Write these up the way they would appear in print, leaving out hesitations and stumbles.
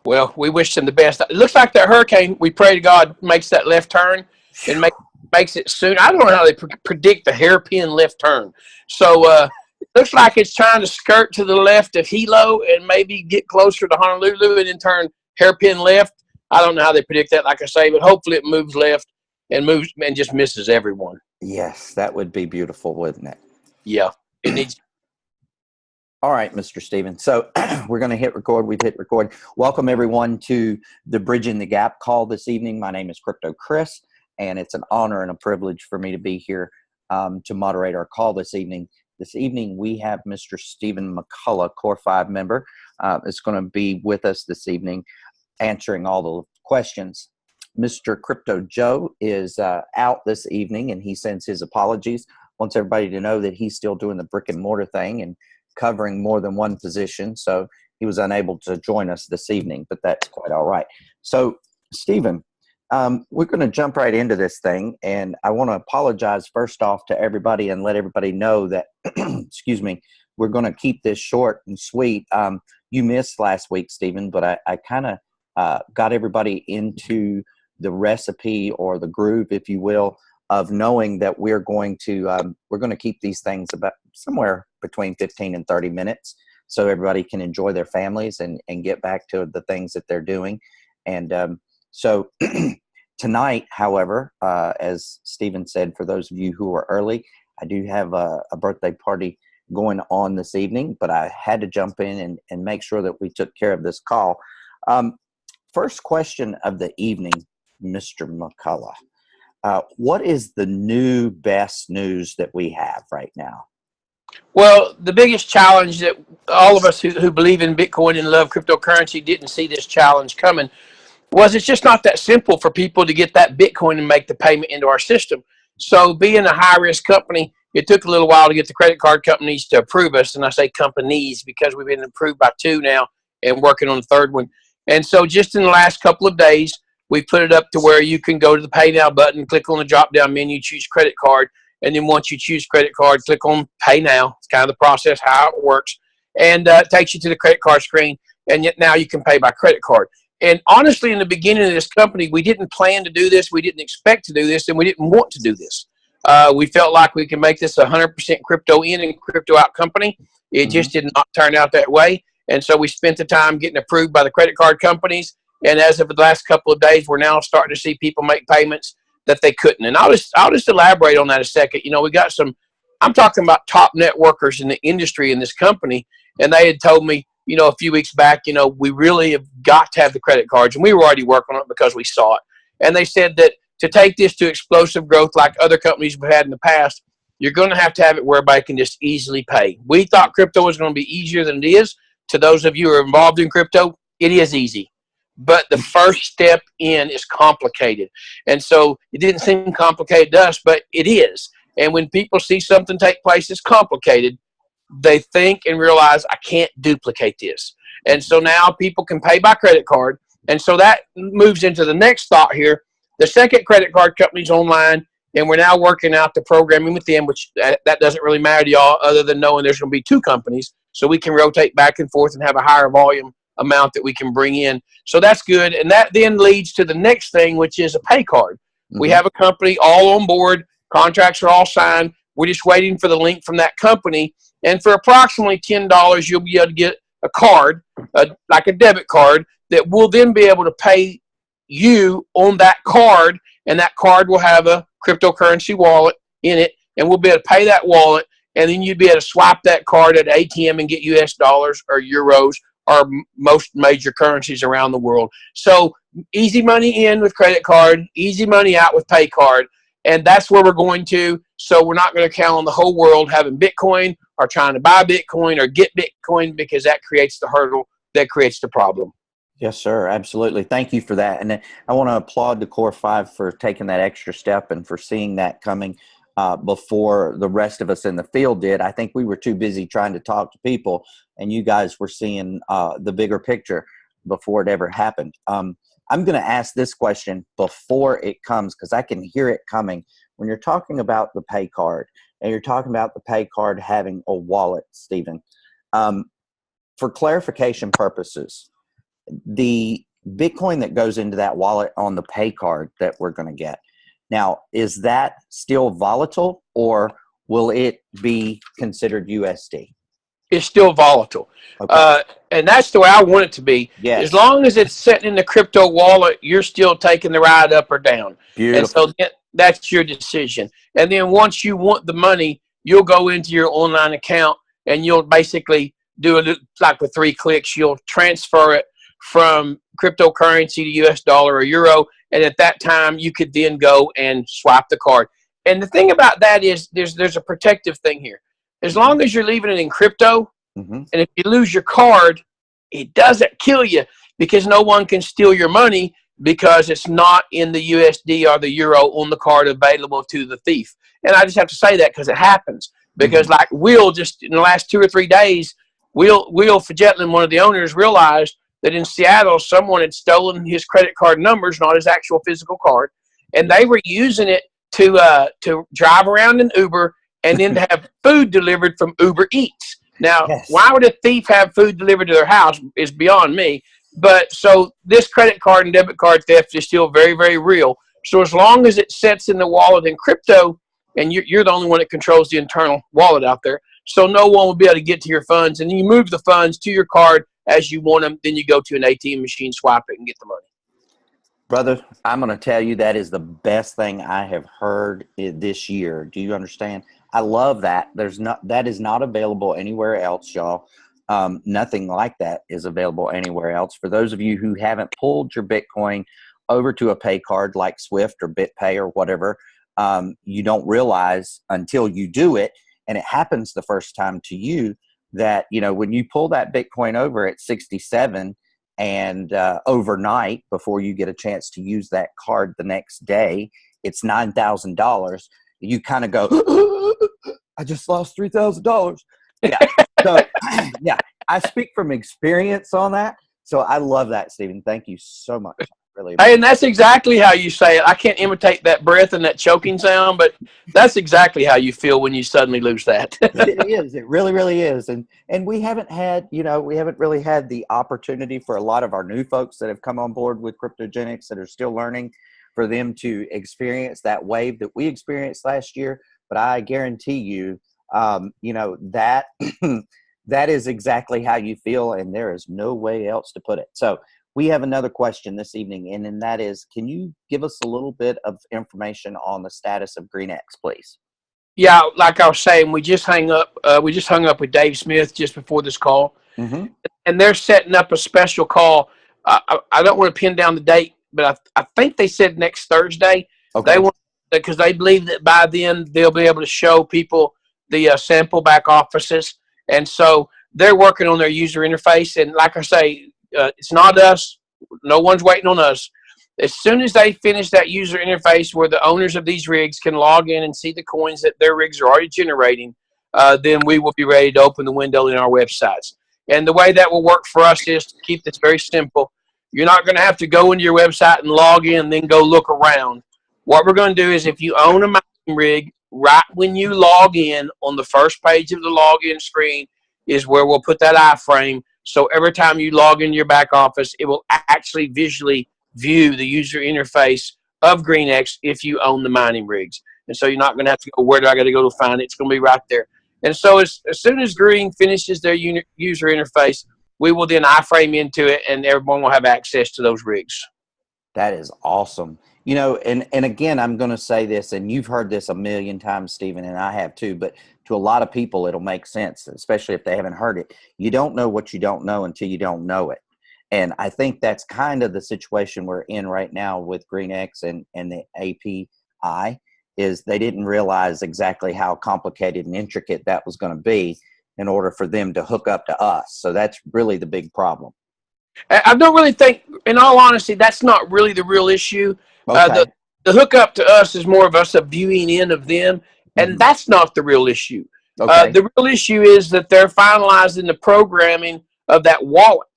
Well, we wish them the best. It looks like that hurricane, we pray to God, makes that left turn and makes it soon. I don't know how they predict the hairpin left turn. So it looks like it's trying to skirt to the left of Hilo and maybe get closer to Honolulu and then turn hairpin left. I don't know how they predict that, like I say, but hopefully it moves left and moves and just misses everyone. Yes, that would be beautiful, wouldn't it? Yeah, it needs. All right, Mr. Stephen. So we're going to hit record. We've hit record. Welcome, everyone, to the Bridging the Gap call this evening. My name is Krypto Kris, and it's an honor and a privilege for me to be here to moderate our call this evening. This evening, we have Mr. Stephen McCullough, Kore5 member, is going to be with us this evening answering all the questions. Mr. Krypto Joe is out this evening, and he sends his apologies. Wants everybody to know that he's still doing the brick and mortar thing and covering more than one position, so he was unable to join us this evening, but that's quite all right. So, Stephen, we're going to jump right into this thing, and I want to apologize first off to everybody and let everybody know that, excuse me, we're going to keep this short and sweet. You missed last week, Stephen, but I kind of got everybody into the recipe or the groove, if you will, of knowing that we're going to keep these things about somewhere between 15 and 30 minutes so everybody can enjoy their families and get back to the things that they're doing. And so tonight, however, as Stephen said, for those of you who are early, I do have a birthday party going on this evening, but I had to jump in and make sure that we took care of this call. First question of the evening, Mr. McCullough. What is the new best news that we have right now? Well, the biggest challenge that all of us who believe in Bitcoin and love cryptocurrency didn't see this challenge coming was it's just not that simple for people to get that Bitcoin and make the payment into our system. So being a high-risk company, it took a little while to get the credit card companies to approve us. And I say companies because we've been approved by 2 now and working on the 3rd one. And so just in the last couple of days, we put it up to where you can go to the Pay Now button, click on the drop-down menu, choose credit card, and then once you choose credit card, click on Pay Now. It's kind of the process, how it works, and it takes you to the credit card screen, and yet now you can pay by credit card. And honestly, in the beginning of this company, we didn't plan to do this, we didn't expect to do this, and we didn't want to do this. We felt like we could make this a 100% crypto in and crypto out company. It just did not turn out that way, and so we spent the time getting approved by the credit card companies. And as of the last couple of days, we're now starting to see people make payments that they couldn't. And I'll just elaborate on that a second. You know, we got some, I'm talking about top networkers in the industry in this company, and they had told me, you know, a few weeks back, you know, we really have got to have the credit cards, and we were already working on it because we saw it. And they said that to take this to explosive growth like other companies we've had in the past, you're going to have it where everybody can just easily pay. We thought crypto was going to be easier than it is. To those of you who are involved in crypto, it is easy. But the first step in is complicated. And so it didn't seem complicated to us, but it is. And when people see something take place that's complicated, they think and realize, I can't duplicate this. And so now people can pay by credit card. And so that moves into the next thought here. The second credit card company's online, and we're now working out the programming with them, which that doesn't really matter to y'all other than knowing there's going to be 2 companies. So we can rotate back and forth and have a higher volume amount that we can bring in. So that's good. And that then leads to the next thing, which is a pay card. We have a company all on board. Contracts are all signed. We're just waiting for the link from that company. And for approximately $10, you'll be able to get a card, like a debit card, that will then be able to pay you on that card. And that card will have a cryptocurrency wallet in it. And we'll be able to pay that wallet. And then you'd be able to swipe that card at ATM and get US dollars or euros or most major currencies around the world. So easy money in with credit card, easy money out with pay card. And that's where we're going to. So we're not going to count on the whole world having Bitcoin or trying to buy Bitcoin or get Bitcoin, because that creates the hurdle, that creates the problem. Yes, sir. Absolutely. Thank you for that. And I want to applaud the Kore5 for taking that extra step and for seeing that coming before the rest of us in the field did. I think we were too busy trying to talk to people, and you guys were seeing the bigger picture before it ever happened. I'm going to ask this question before it comes, because I can hear it coming. When you're talking about the pay card, and you're talking about the pay card having a wallet, Stephen, for clarification purposes, the Bitcoin that goes into that wallet on the pay card that we're going to get. Now, is that still volatile, or will it be considered USD? It's still volatile. Okay. And that's the way I want it to be. Yes. As long as it's sitting in the crypto wallet, you're still taking the ride up or down. Beautiful. And so that's your decision. And then once you want the money, you'll go into your online account and you'll basically do it like with 3 clicks. You'll transfer it from cryptocurrency to US dollar or euro. And at that time, you could then go and swipe the card. And the thing about that is there's a protective thing here. As long as you're leaving it in crypto, and if you lose your card, it doesn't kill you because no one can steal your money because it's not in the USD or the euro on the card available to the thief. And I just have to say that because it happens. Because like Will, just in the last 2 or 3 days, Will Fajetlin, one of the owners, realized that in Seattle, someone had stolen his credit card numbers, not his actual physical card, and they were using it to drive around in Uber and then to have food delivered from Uber Eats. Now, why would a thief have food delivered to their house is beyond me. But so this credit card and debit card theft is still very, very real. So as long as it sits in the wallet in crypto, and you're the only one that controls the internal wallet out there, so no one will be able to get to your funds. And you move the funds to your card as you want them. Then you go to an ATM machine, swipe it, and get the money. Brother, I'm going to tell you that is the best thing I have heard this year. Do you understand? I love that. That is not available anywhere else, y'all. Nothing like that is available anywhere else. For those of you who haven't pulled your Bitcoin over to a pay card like Swift or BitPay or whatever, you don't realize until you do it, and it happens the first time to you, that when you pull that Bitcoin over at 67 and overnight, before you get a chance to use that card the next day, it's $9,000. You kind of go, I just lost $3,000. Yeah. So, yeah, I speak from experience on that. So I love that, Stephen. Thank you so much. Really. Hey, and that's exactly how you say it. I can't imitate that breath and that choking sound, but that's exactly how you feel when you suddenly lose that. It is. It really, really is. And we haven't had, we haven't really had the opportunity for a lot of our new folks that have come on board with CryptoGenix that are still learning, for them to experience that wave that we experienced last year. But I guarantee you, that that is exactly how you feel, and there is no way else to put it. So we have another question this evening, and that is, can you give us a little bit of information on the status of GreenX, please? Yeah, like I was saying, we just hung up with Dave Smith just before this call, and they're setting up a special call. I don't want to pin down the date, but I think they said next Thursday. Okay. They want, because they believe that by then they'll be able to show people the sample back offices, and so they're working on their user interface. And like I say, it's not us. No one's waiting on us. As soon as they finish that user interface where the owners of these rigs can log in and see the coins that their rigs are already generating, then we will be ready to open the window in our websites. And the way that will work for us is to keep this very simple. You're not going to have to go into your website and log in and then go look around. What we're going to do is, if you own a mining rig, right when you log in, on the first page of the login screen is where we'll put that iframe. So every time you log into your back office, it will actually visually view the user interface of GreenX if you own the mining rigs. And so you're not going to have to go, where do I got to go to find it? It's going to be right there. And so as soon as Green finishes their user interface, we will then iframe into it, and everyone will have access to those rigs. That is awesome. And again, I'm going to say this, and you've heard this a million times, Stephen, and I have too, but to a lot of people, it'll make sense, especially if they haven't heard it. You don't know what you don't know until you don't know it. And I think that's kind of the situation we're in right now with GreenX and the API, is they didn't realize exactly how complicated and intricate that was going to be in order for them to hook up to us. So that's really the big problem. I don't really think, in all honesty, that's not really the real issue. Okay. The hookup to us is more of us a viewing in of them, and that's not the real issue. Okay. The real issue is that they're finalizing the programming of that wallet.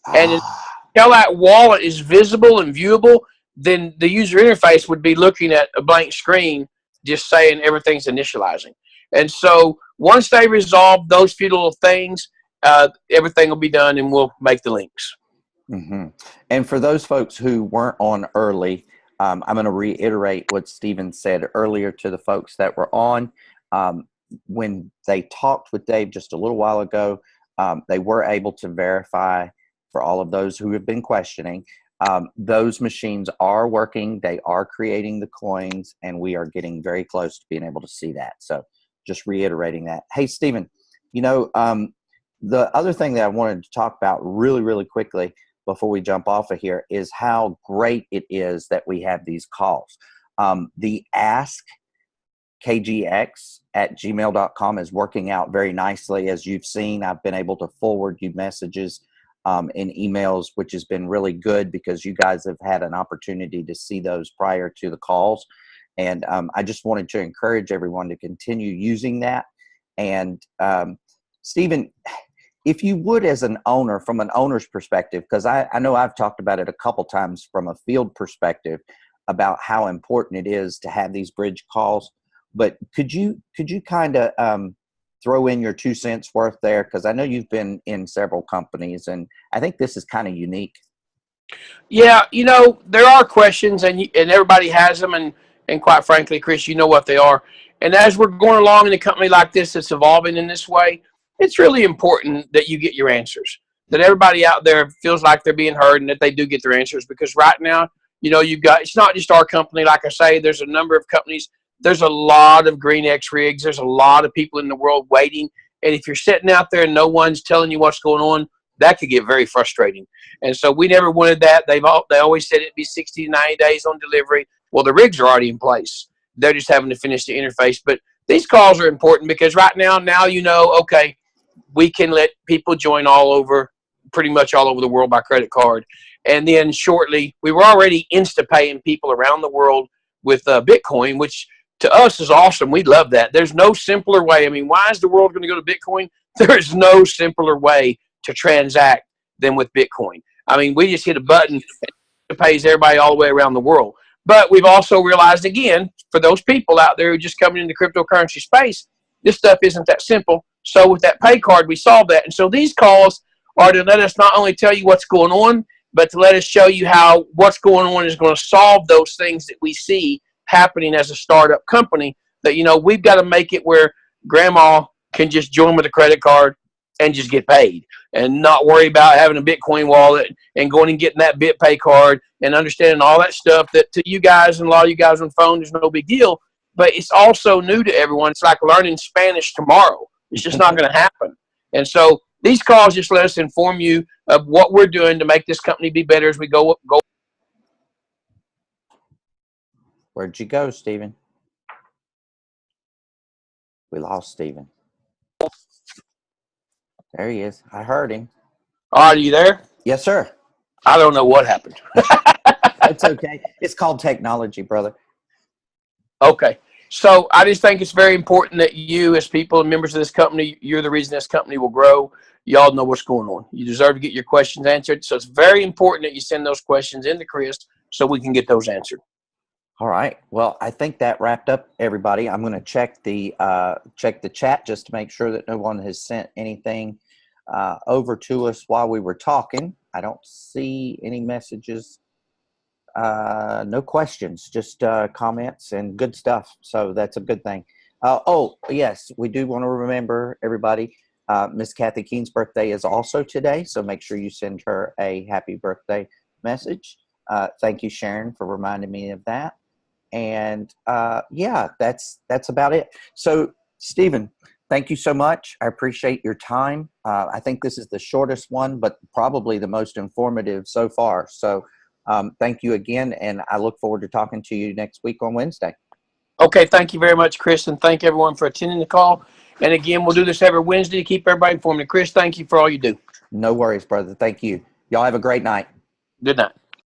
And until that wallet is visible and viewable, then the user interface would be looking at a blank screen just saying everything's initializing. And so once they resolve those few little things, everything will be done, and we'll make the links. And for those folks who weren't on early, I'm going to reiterate what Stephen said earlier to the folks that were on. When they talked with Dave just a little while ago, they were able to verify for all of those who have been questioning. Those machines are working. They are creating the coins, and we are getting very close to being able to see that. So just reiterating that. Hey, Stephen, you know, the other thing that I wanted to talk about really, really quickly before we jump off of here is how great it is that we have these calls. The askkgx@gmail.com is working out very nicely. As you've seen, I've been able to forward you messages in emails, which has been really good because you guys have had an opportunity to see those prior to the calls. And I just wanted to encourage everyone to continue using that. And Stephen, if you would, as an owner, from an owner's perspective, because I know I've talked about it a couple times from a field perspective about how important it is to have these bridge calls, but could you kind of throw in your 2 cents worth there? Because I know you've been in several companies, and I think this is kind of unique. Yeah, you know, there are questions, and everybody has them, and quite frankly, Kris, you know what they are. And as we're going along in a company like this that's evolving in this way, it's really important that you get your answers, that everybody out there feels like they're being heard and that they do get their answers. Because right now, you know, it's not just our company. Like I say, there's a number of companies. There's a lot of GreenX rigs. There's a lot of people in the world waiting. And if you're sitting out there and no one's telling you what's going on, that could get very frustrating. And so we never wanted that. They always said it'd be 60 to 90 days on delivery. Well, the rigs are already in place. They're just having to finish the interface. But these calls are important because right now you know, okay, we can let people join pretty much all over the world by credit card. And then shortly, we were already insta-paying people around the world with Bitcoin, which to us is awesome. We love that. There's no simpler way. I mean, why is the world going to go to Bitcoin? There is no simpler way to transact than with Bitcoin. I mean, we just hit a button and it pays everybody all the way around the world. But we've also realized, again, for those people out there who are just coming into the cryptocurrency space, this stuff isn't that simple. So with that pay card, we solved that. And so these calls are to let us not only tell you what's going on, but to let us show you how what's going on is going to solve those things that we see happening as a startup company. That, you know, we've got to make it where grandma can just join with a credit card and just get paid and not worry about having a Bitcoin wallet and going and getting that BitPay card and understanding all that stuff that to you guys and a lot of you guys on the phone is no big deal. But it's also new to everyone. It's like learning Spanish tomorrow. It's just not going to happen. And so these calls just let us inform you of what we're doing to make this company be better as we go. Where'd you go, Stephen? We lost Stephen. There he is. I heard him. Are you there? Yes, sir. I don't know what happened. It's okay. It's called technology, brother. Okay. So I just think it's very important that you, as people and members of this company, you're the reason this company will grow. Y'all know what's going on. You deserve to get your questions answered. So it's very important that you send those questions into Kris so we can get those answered. All right. Well, I think that wrapped up everybody. I'm going to check the chat just to make sure that no one has sent anything over to us while we were talking. I don't see any messages. No questions, just comments and good stuff. So that's a good thing. Oh, yes, we do want to remember everybody. Miss Kathy Keene's birthday is also today, so make sure you send her a happy birthday message. Thank you, Sharon, for reminding me of that. And yeah, that's about it. So, Stephen, thank you so much. I appreciate your time. I think this is the shortest one, but probably the most informative so far. So thank you again, and I look forward to talking to you next week on Wednesday. Okay, thank you very much, Kris, and thank everyone for attending the call. And again, we'll do this every Wednesday to keep everybody informed. And Kris, thank you for all you do. No worries, brother. Thank you. Y'all have a great night. Good night.